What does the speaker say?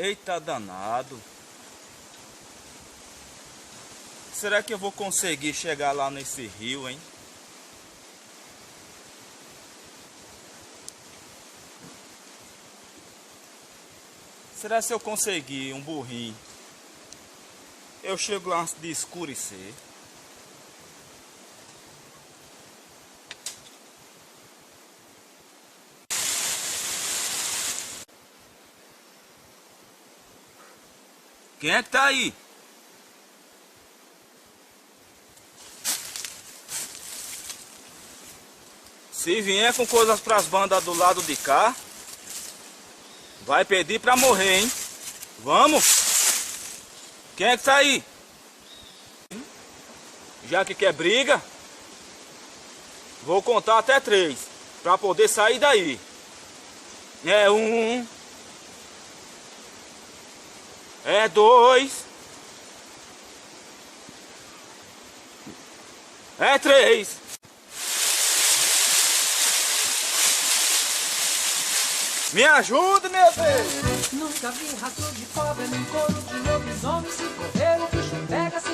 Eita danado. Será que eu vou conseguir chegar lá nesse rio, hein? Será se eu conseguir um burrinho? Eu chego lá antes de escurecer. Quem é que tá aí? Se vier com coisas pras bandas do lado de cá, vai pedir pra morrer, hein? Vamos? Quem é que tá aí? Já que quer briga, vou contar até 3 pra poder sair daí. É 1, é 2, é 3. Me ajuda, meu Deus! Nunca vi rastro de cobra, nem couro de lobisomem.